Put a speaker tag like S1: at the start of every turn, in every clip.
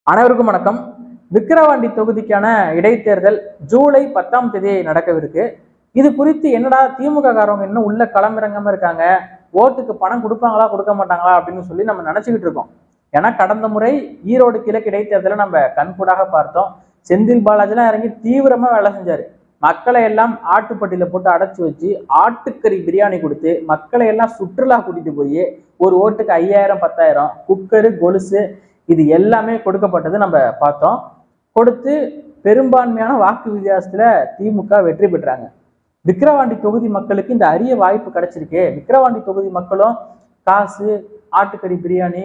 S1: அனைவருக்கும் வணக்கம். விக்கிரவாண்டி தொகுதிக்கான இடைத்தேர்தல் ஜூலை 10ஆம் தேதி நடக்கவிருக்கு. இது குறித்து என்னடா திமுக காரவங்க இன்னும் உள்ள களமிறங்காம இருக்காங்க, ஓட்டுக்கு பணம் கொடுப்பாங்களா கொடுக்க மாட்டாங்களா அப்படின்னு சொல்லி நம்ம நினைச்சுக்கிட்டு இருக்கோம். ஏன்னா கடந்த முறை ஈரோடு கிழக்கு இடைத்தேர்தலை நம்ம கண்கூடாக பார்த்தோம். செந்தில் பாலாஜிலாம் இறங்கி தீவிரமா வேலை செஞ்சாரு. மக்களை எல்லாம் ஆட்டுப்பட்டியில போட்டு அடைச்சி வச்சு ஆட்டுக்கறி பிரியாணி கொடுத்து மக்களை எல்லாம் சுற்றுலா கூட்டிட்டு போய் ஒரு ஓட்டுக்கு 5000 10,000 குக்கரு கொலுசு இது எல்லாமே கொடுக்கப்பட்டது நம்ம பார்த்தோம். கொடுத்து பெரும்பான்மையான வாக்கு வித்தியாசத்துல திமுக வெற்றி பெற்றாங்க. விக்கிரவாண்டி தொகுதி மக்களுக்கு இந்த அரிய வாய்ப்பு கிடைச்சிருக்கு. விக்கிரவாண்டி தொகுதி மக்களும் காசு, ஆட்டுக்கறி பிரியாணி,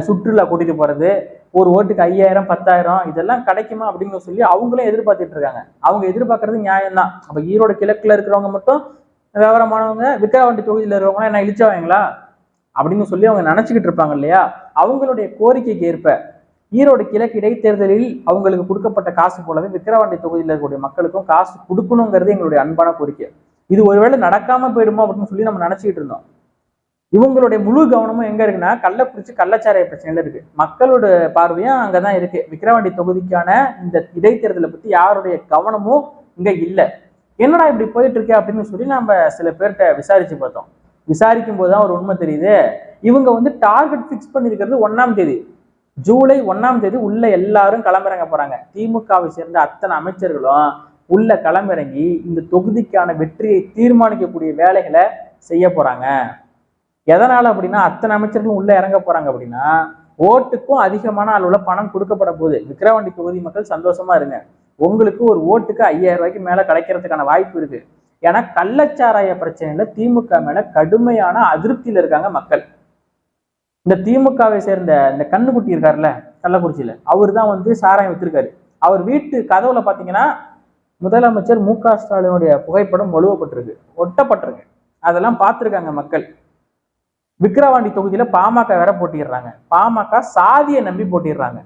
S1: சுற்றுலா கூட்டிட்டு போறது, ஒரு ஓட்டுக்கு 5000 10,000 இதெல்லாம் கிடைக்குமா அப்படின்னு சொல்லி அவங்களும் எதிர்பார்த்துட்டு இருக்காங்க. அவங்க எதிர்பார்க்கறது நியாயம்தான். அப்ப ஈரோடு கிழக்குல இருக்கிறவங்க மட்டும் விவரமானவங்க, விக்கிரவாண்டி தொகுதியில இருக்கிறவங்க என்ன இழிச்சவாங்களா அப்படின்னு சொல்லி அவங்க நினைச்சுக்கிட்டு இருப்பாங்க இல்லையா? அவங்களுடைய கோரிக்கைக்கு ஏற்ப ஈரோடு கிழக்கு இடைத்தேர்தலில் அவங்களுக்கு கொடுக்கப்பட்ட காசு போலவே விக்கிரவாண்டி தொகுதியில் இருக்கக்கூடிய மக்களுக்கும் காசு கொடுக்கணுங்கிறது எங்களுடைய அன்பான கோரிக்கை. இது ஒருவேளை நடக்காம போயிடுமோ அப்படின்னு சொல்லி நம்ம நினைச்சுக்கிட்டு இருந்தோம். இவங்களுடைய முழு கவனமும் எங்க இருக்குன்னா கள்ளக்குறிச்சி கள்ளச்சாராய பிரச்சனையில இருக்கு. மக்களோட பார்வையும் அங்கதான் இருக்கு. விக்கிரவாண்டி தொகுதிக்கான இந்த இடைத்தேர்தலை பத்தி யாருடைய கவனமும் இங்க இல்லை. என்னடா இப்படி போயிட்டு இருக்கு அப்படின்னு சொல்லி நம்ம சில பேர்கிட்ட விசாரிச்சு பார்த்தோம். விசாரிக்கும் போதுதான் ஒரு உண்மை தெரியுது. இவங்க டார்கெட் பிக்ஸ் பண்ணிருக்கிறது 1ஆம் தேதி, ஜூலை 1ஆம் தேதி உள்ள எல்லாரும் களமிறங்க போறாங்க. திமுகவை சேர்ந்த அத்தனை அமைச்சர்களும் உள்ள களமிறங்கி இந்த தொகுதிக்கான வெற்றியை தீர்மானிக்கக்கூடிய வேலைகளை செய்ய போறாங்க. எதனால அப்படின்னா அத்தனை அமைச்சர்களும் உள்ள இறங்க போறாங்க அப்படின்னா ஓட்டுக்கும் அதிகமான அளவுல பணம் கொடுக்கப்பட போகுது. விக்கிரவாண்டி தொகுதி மக்கள் சந்தோஷமா இருங்க. உங்களுக்கு ஒரு ஓட்டுக்கு 5000 ரூபாய்க்கு மேல கிடைக்கிறதுக்கான வாய்ப்பு இருக்கு. ஏன்னா கள்ளச்சாராய பிரச்சனையில திமுக மேல கடுமையான அதிருப்தியில இருக்காங்க மக்கள். இந்த திமுகவை சேர்ந்த இந்த கண்ணுக்குட்டி இருக்காருல்ல கள்ளக்குறிச்சியில, அவர் தான் சாராயம் வித்திருக்காரு. அவர் வீட்டு கதவுல பாத்தீங்கன்னா முதலமைச்சர் மு.க. ஸ்டாலினுடைய புகைப்படம் ஒழுவப்பட்டிருக்கு, ஒட்டப்பட்டிருக்கு. அதெல்லாம் பார்த்திருக்காங்க மக்கள். விக்கிரவாண்டி தொகுதியில பாமக வேற போட்டிடுறாங்க. பாமக சாதியை நம்பி போட்டிடுறாங்க.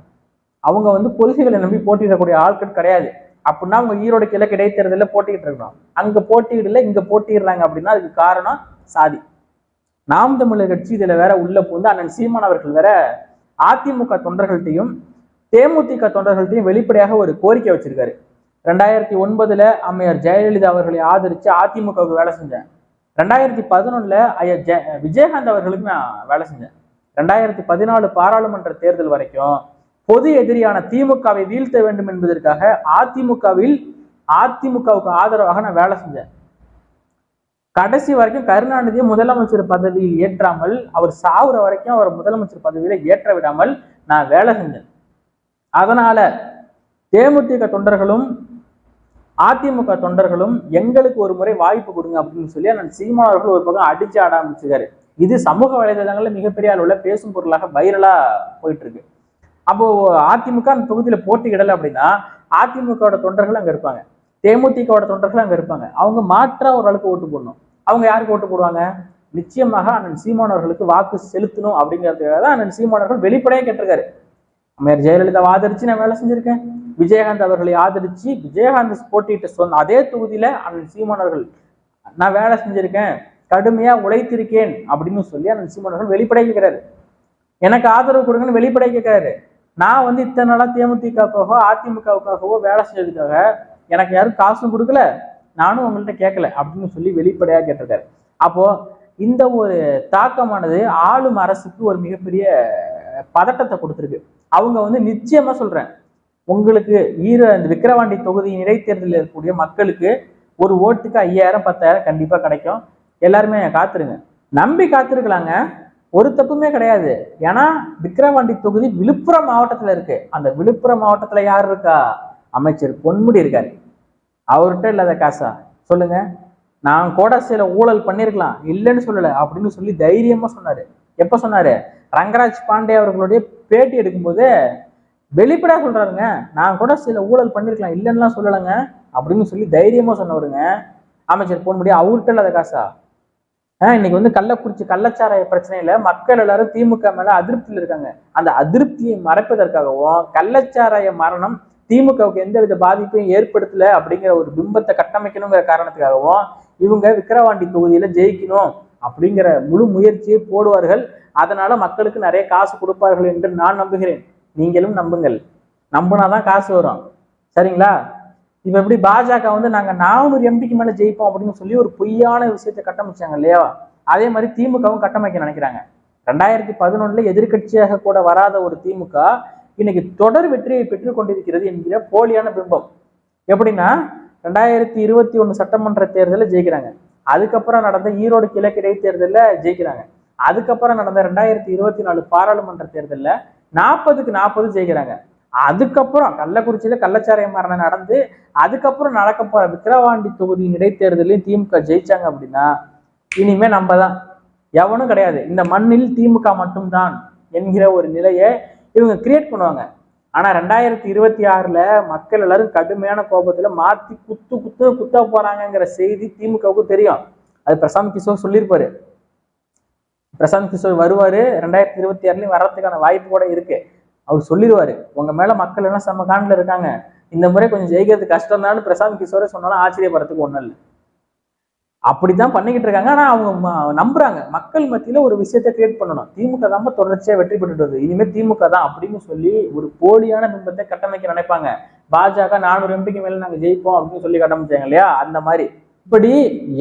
S1: அவங்க கொள்கைகளை நம்பி போட்டியிடக்கூடிய ஆட்கள் கிடையாது. அப்படின்னா அவங்க ஈரோடு கிழக்கு இடைத்தேர்தலில் போட்டிக்கிட்டு இருக்கணும். அங்க போட்டியிடல, இங்க போட்டிடுறாங்க அப்படின்னா அதுக்கு காரணம் சாதி. நாம் தமிழர் கட்சி இதுல வேற உள்ள போந்து அண்ணன் சீமான் அவர்கள் வேற அதிமுக தொண்டர்கள்ட்டையும் தேமுதிக தொண்டர்கள்ட்டையும் வெளிப்படையாக ஒரு கோரிக்கை வச்சிருக்காரு. 2009 அம்மையார் ஜெயலலிதா அவர்களை ஆதரிச்சு அதிமுகவுக்கு வேலை செஞ்சேன். 2011 ஐயா விஜயகாந்த் அவர்களுக்கு நான் வேலை செஞ்சேன். 2014 பாராளுமன்ற தேர்தல் வரைக்கும் பொது எதிரியான திமுகவை வீழ்த்த வேண்டும் என்பதற்காக அதிமுகவுக்கு ஆதரவாக நான் வேலை செஞ்சேன். கடைசி வரைக்கும் கருணாநிதியை முதலமைச்சர் பதவியில் ஏற்றாமல், அவர் சாவுற வரைக்கும் அவர் முதலமைச்சர் பதவியில ஏற்ற விடாமல் நான் வேலை செஞ்சேன். அதனால தேமுதிக தொண்டர்களும் அதிமுக தொண்டர்களும் எங்களுக்கு ஒரு முறை வாய்ப்பு கொடுங்க அப்படின்னு சொல்லி நான் சீமான் அவர்கள் ஒரு பக்கம் அடிச்சு ஆட ஆரம்பிச்சுக்காரு. இது சமூக வலைதளங்கள்ல மிகப்பெரிய அளவுல பேசும் பொருளாக வைரலா போயிட்டு இருக்கு. அப்போ அதிமுக அந்த தொகுதியில போட்டியிடலை அப்படின்னா அதிமுகவோட தொண்டர்கள் அங்க இருப்பாங்க, தேமுதிகவோட தொண்டர்கள் அங்க இருப்பாங்க. அவங்க மாற்றா ஒரு ஆளுக்கு ஓட்டு போடணும். அவங்க யாருக்கு ஓட்டு போடுவாங்க? நிச்சயமாக அண்ணன் சீமான் அவர்களுக்கு வாக்கு செலுத்தணும் அப்படிங்கிறதுக்காக தான் அண்ணன் சீமான் அவர்கள் வெளிப்படையா கேட்டிருக்காரு. அம்மையார் ஜெயலலிதாவை ஆதரிச்சு நான் வேலை செஞ்சிருக்கேன், விஜயகாந்த் அவர்களை ஆதரிச்சு விஜயகாந்த் போட்டிட்டு சொன்ன அதே தொகுதியில அண்ணன் சீமான் அவர்கள் நான் வேலை செஞ்சிருக்கேன், கடுமையா உழைத்திருக்கேன் அப்படின்னு சொல்லி அண்ணன் சீமான் அவர்கள் வெளிப்படையா கேட்கிறாரு. எனக்கு ஆதரவு கொடுங்கன்னு வெளிப்படையா கேட்கிறாரு. நான் இத்தனை நாளா தேமுதிகவுக்காகவோ அதிமுகவுக்காகவோ வேலை செஞ்சதுக்காக எனக்கு யாரும் காசும் கொடுக்கல, நானும் உங்கள்கிட்ட கேட்கல அப்படின்னு சொல்லி வெளிப்படையா கேட்டிருக்காரு. அப்போ இந்த ஒரு தாக்கமானது ஆளும் அரசுக்கு ஒரு மிகப்பெரிய பதட்டத்தை கொடுத்துருக்கு. அவங்க நிச்சயமா சொல்றேன், உங்களுக்கு இந்த விக்கிரவாண்டி தொகுதியின் இடைத்தேர்தலில் இருக்கக்கூடிய மக்களுக்கு ஒரு ஓட்டுக்கு 5000 10,000 கண்டிப்பா கிடைக்கும். எல்லாருமே காத்துருங்க, நம்பி காத்திருக்கலாங்க, ஒரு தப்புமே கிடையாது. ஏன்னா விக்கிரவாண்டி தொகுதி விழுப்புரம் மாவட்டத்துல இருக்கு. அந்த விழுப்புரம் மாவட்டத்துல யார் இருக்கா? அமைச்சர் பொன்முடி இருக்காரு. அவர்கிட்ட இல்லாத காசா சொல்லுங்க? நான் கூட சில ஊழல் பண்ணிருக்கலாம், இல்லைன்னு சொல்லல அப்படின்னு சொல்லி தைரியமா சொன்னாரு. எப்ப சொன்னாரு? ரங்கராஜ் பாண்டே அவர்களுடைய பேட்டி எடுக்கும்போது வெளிப்படையா சொல்றாருங்க, நான் கூட சில ஊழல் பண்ணிருக்கலாம், இல்லைன்னுலாம் சொல்லலைங்க அப்படின்னு சொல்லி தைரியமா சொன்னவருங்க அமைச்சர் பொன்முடி. அவர்கிட்ட இல்லாத காசா? இன்னைக்கு கள்ளக்குறிச்சி கள்ளச்சாராய பிரச்சனையில மக்கள் எல்லாரும் திமுக மேல அதிருப்தியில் இருக்காங்க. அந்த அதிருப்தியை மறைப்பதற்காகவும் கள்ளச்சாராய மரணம் திமுகவுக்கு எந்தவித பாதிப்பையும் ஏற்படுத்தல அப்படிங்கிற ஒரு பிம்பத்தை கட்டமைக்கணுங்கிற காரணத்துக்காகவும் இவங்க விக்கிரவாண்டி தொகுதியில ஜெயிக்கணும் அப்படிங்கிற முழு முயற்சியை போடுவார்கள். அதனால மக்களுக்கு நிறைய காசு கொடுப்பார்கள் என்று நான் நம்புகிறேன். நீங்களும் நம்புங்கள், நம்புனாதான் காசு வரும். சரிங்களா? இப்ப எப்படி பாஜக வந்து நாங்க 400 எம்பிக்கு மேல ஜெயிப்போம் அப்படின்னு சொல்லி ஒரு பொய்யான விஷயத்தை கட்டமைச்சாங்க இல்லையா? அதே மாதிரி திமுகவும் கட்டமைக்க நினைக்கிறாங்க. 2011 எதிர்கட்சியாக கூட வராத ஒரு திமுக இன்னைக்கு தொடர் வெற்றியை பெற்றுக் கொண்டிருக்கிறது என்கிற போலியான பிம்பம். எப்படின்னா 2021 சட்டமன்ற தேர்தலில் ஜெயிக்கிறாங்க, அதுக்கப்புறம் நடந்த ஈரோடு கிழக்கு இடைத்தேர்தலில் ஜெயிக்கிறாங்க, அதுக்கப்புறம் நடந்த 2024 பாராளுமன்ற தேர்தலில் 40க்கு 40 ஜெயிக்கிறாங்க, அதுக்கப்புறம் கள்ளக்குறிச்சியில கள்ளச்சாராய மரணம் நடந்து அதுக்கப்புறம் நடக்க போற விக்கிரவாண்டி தொகுதியின் இடைத்தேர்தலையும் திமுக ஜெயிச்சாங்க அப்படின்னா இனிமே நம்ம தான், எவனும் கிடையாது, இந்த மண்ணில் திமுக மட்டும்தான் என்கிற ஒரு நிலையை இவங்க கிரியேட் பண்ணுவாங்க. ஆனா 2026 மக்கள் எல்லாரும் கடுமையான கோபத்துல மாத்தி குத்த போறாங்கிற செய்தி திமுகவுக்கு தெரியும். அது பிரசாந்த் கிஷோர் சொல்லியிருப்பாரு. பிரசாந்த் கிஷோர் வருவாரு, 2026 வர்றதுக்கான வாய்ப்பு கூட இருக்கு. அவர் சொல்லிடுவாரு, உங்க மேல மக்கள் எல்லாம் செம்ம காண்டில் இருக்காங்க, இந்த முறை கொஞ்சம் ஜெயிக்கிறது கஷ்டம் தான் பிரசாந்த் கிஷோரே சொன்னாலும் ஆச்சரியப்படுறதுக்கு ஒண்ணும் இல்லை. அப்படித்தான் பண்ணிக்கிட்டு இருக்காங்க. ஆனா அவங்க நம்புறாங்க, மக்கள் மத்தியில ஒரு விஷயத்தை கிரியேட் பண்ணணும், திமுக தான் தொடர்ச்சியா வெற்றி பெற்றுட்டு வருது, இனிமே திமுக தான் அப்படின்னு சொல்லி ஒரு போலியான பிம்பத்தை கட்டமைக்க நினைப்பாங்க. பாஜக 400 எம்பிக்கு மேல நாங்க ஜெயிப்போம் அப்படின்னு சொல்லி கட்டமைச்சாங்க இல்லையா? அந்த மாதிரி இப்படி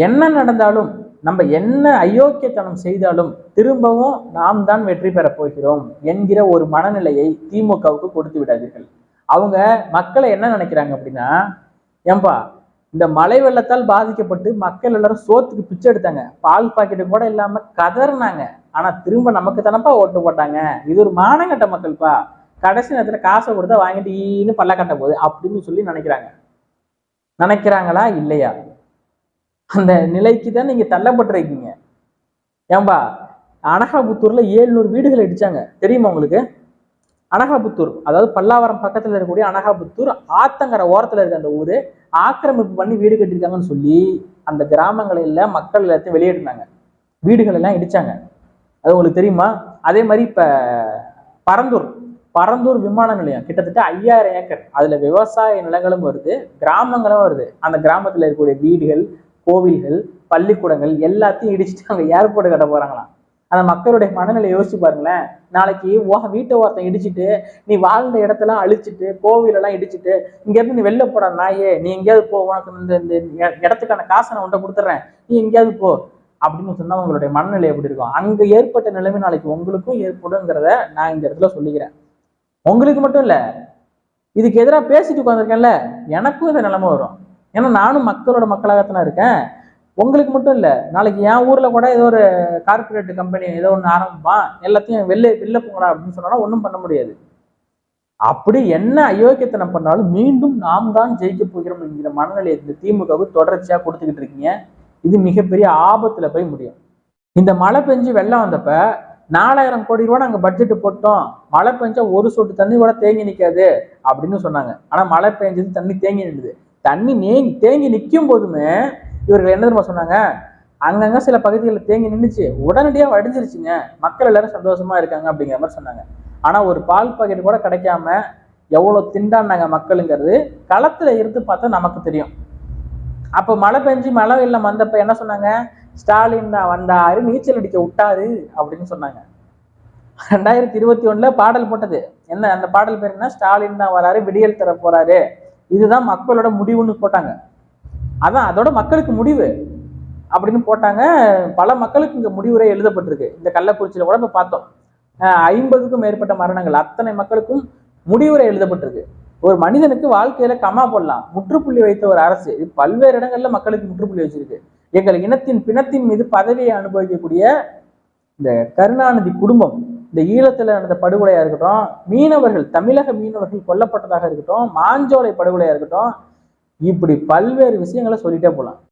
S1: என்ன நடந்தாலும், நம்ம என்ன அயோக்கியத்தனம் செய்தாலும் திரும்பவும் நாம் தான் வெற்றி பெற போகிறோம் என்கிற ஒரு மனநிலையை திமுகவுக்கு கொடுத்து விடாதீர்கள். அவங்க மக்களை என்ன நினைக்கிறாங்க அப்படின்னா, ஏன்பா இந்த மழை வெள்ளத்தால் பாதிக்கப்பட்டு மக்கள் எல்லாரும் சோத்துக்கு பிச்சை எடுத்தாங்க, பால் பாக்கெட்டு கூட இல்லாம கதறினாங்க, ஆனா திரும்ப நமக்கு தானப்பா ஓட்டு போட்டாங்க, இது ஒரு மானங்கட்ட மக்கள்ப்பா, கடைசி நேரத்துல காசை கொடுத்தா வாங்கிட்டு ஈன்னு பல்ல கட்ட போகுது அப்படின்னு சொல்லி நினைக்கிறாங்களா இல்லையா? அந்த நிலைக்கு தான் நீங்க தள்ளப்பட்டிருக்கீங்க. ஏன்பா அனகாபுத்தூர்ல 700 வீடுகள் இடிச்சாங்க தெரியுமா உங்களுக்கு? அனகாபுத்தூர், அதாவது பல்லாவரம் பக்கத்துல இருக்கக்கூடிய அனகாபுத்தூர், ஆத்தங்கரை ஓரத்துல இருக்க அந்த ஊரு ஆக்கிரமிப்பு பண்ணி வீடு கட்டியிருக்காங்கன்னு சொல்லி அந்த கிராமங்களில் மக்கள் எல்லாத்தையும் வெளியேற்றினாங்க, வீடுகள் எல்லாம் இடிச்சாங்க. அது உங்களுக்கு தெரியுமா? அதே மாதிரி இப்ப பரந்தூர் விமான நிலையம் கிட்டத்தட்ட 5000 ஏக்கர், அதுல விவசாய நிலங்களும் வருது, கிராமங்களும் வருது. அந்த கிராமத்துல இருக்கக்கூடிய வீடுகள், கோவில்கள், பள்ளிக்கூடங்கள் எல்லாத்தையும் இடிச்சுட்டு அங்க ஏர்போர்ட் கட்ட போறாங்களாம். அந்த மக்களுடைய மனநிலை யோசிச்சு பாருங்களேன். நாளைக்கு வீட்டை ஒருத்தன் இடிச்சுட்டு, நீ வாழ்ந்த இடத்தெல்லாம் அழிச்சிட்டு, கோவிலெல்லாம் இடிச்சுட்டு, இங்க இருந்து நீ வெளில போட நாயே, நீ எங்கேயாவது போ, உனக்கு இந்த இடத்துக்கான காசை நான் உன்ட்ட கொடுத்துட்றேன், நீ எங்கேயாவது போ அப்படின்னு சொன்னா உங்களுடைய மனநிலை எப்படி இருக்கும்? அங்க ஏற்பட்ட நிலைமை நாளைக்கு உங்களுக்கும் ஏற்படுங்கிறத நான் இந்த இடத்துல சொல்லிக்கிறேன். உங்களுக்கு மட்டும் இல்ல, இதுக்கு எதிராக பேசிட்டு உட்காந்துருக்கேன்ல, எனக்கும் இந்த நிலைமை வரும். ஏன்னா நானும் மக்களோட மக்களாகத்தானே இருக்கேன். உங்களுக்கு மட்டும் இல்லை, நாளைக்கு என் ஊர்ல கூட ஏதோ ஒரு கார்பரேட் கம்பெனி ஏதோ ஒன்று ஆரம்பிப்பான், எல்லாத்தையும் வெளில போங்கடா அப்படின்னு சொன்னா ஒன்றும் பண்ண முடியாது. அப்படி என்ன அயோக்கியத்தனம் பண்ணாலும் மீண்டும் நாம் தான் ஜெயிக்க போகிறோம் என்கிற மனநிலை இந்த திமுகவுக்கு தொடர்ச்சியா கொடுத்துக்கிட்டு இருக்கீங்க. இது மிகப்பெரிய ஆபத்துல போய் முடியும். இந்த மழை பெஞ்சு வெள்ளம் வந்தப்ப 4000 கோடி ரூபா நாங்க பட்ஜெட் போட்டோம், மழை பெஞ்சா ஒரு சொட்டு தண்ணி கூட தேங்கி நிற்காது அப்படின்னு சொன்னாங்க. ஆனா மழை பெஞ்சது, தண்ணி தேங்கி நின்றுது. தண்ணி தேங்கி நிற்கும் போதுமே இவர்கள் என்ன தெரியுமா சொன்னாங்க? அங்கங்க சில பகுதிகளில் தேங்கி நின்றுச்சு, உடனடியாக வடிஞ்சிருச்சுங்க, மக்கள் எல்லாரும் சந்தோஷமா இருக்காங்க அப்படிங்கிற மாதிரி சொன்னாங்க. ஆனா ஒரு பால் பாக்கெட் கூட கிடைக்காம எவ்வளவு திண்டாடினாங்க மக்களுங்கிறது களத்துல இருந்து பார்த்தா நமக்கு தெரியும். அப்போ மழை பெஞ்சு மழை வெள்ளம் வந்தப்ப என்ன சொன்னாங்க? ஸ்டாலின் தான் வந்தாரு, நீச்சல் அடிக்க விட்டாரு அப்படின்னு சொன்னாங்க. 2021 பாடல் போட்டது என்ன? அந்த பாடல் பேர் என்ன? ஸ்டாலின் தான் வராரு, விடியல் தர போறாரு, இதுதான் மக்களோட முடிவுன்னு போட்டாங்க. அதான் அதோட மக்களுக்கு முடிவு அப்படின்னு போட்டாங்க. பல மக்களுக்கு இங்க முடிவுரை எழுதப்பட்டிருக்கு. இந்த கள்ளக்குறிச்சியில கூட இப்ப பார்த்தோம், 50க்கும் மேற்பட்ட மரணங்கள், அத்தனை மக்களுக்கும் முடிவுரை எழுதப்பட்டிருக்கு. ஒரு மனிதனுக்கு வாழ்க்கையில கமா போடலாம், முற்றுப்புள்ளி வைத்த ஒரு அரசு பல்வேறு இடங்கள்ல மக்களுக்கு முற்றுப்புள்ளி வச்சிருக்கு. எங்கள் இனத்தின் பிணத்தின் மீது பதவியை அனுபவிக்கக்கூடிய இந்த கருணாநிதி குடும்பம், இந்த ஈழத்துல நடந்த படுகொலையா இருக்கட்டும், மீனவர்கள், தமிழக மீனவர்கள் கொல்லப்பட்டதாக இருக்கட்டும், மாஞ்சோலை படுகொலையா இருக்கட்டும், இப்படி பல்வேறு விஷயங்களை சொல்லிட்டே போலாம்.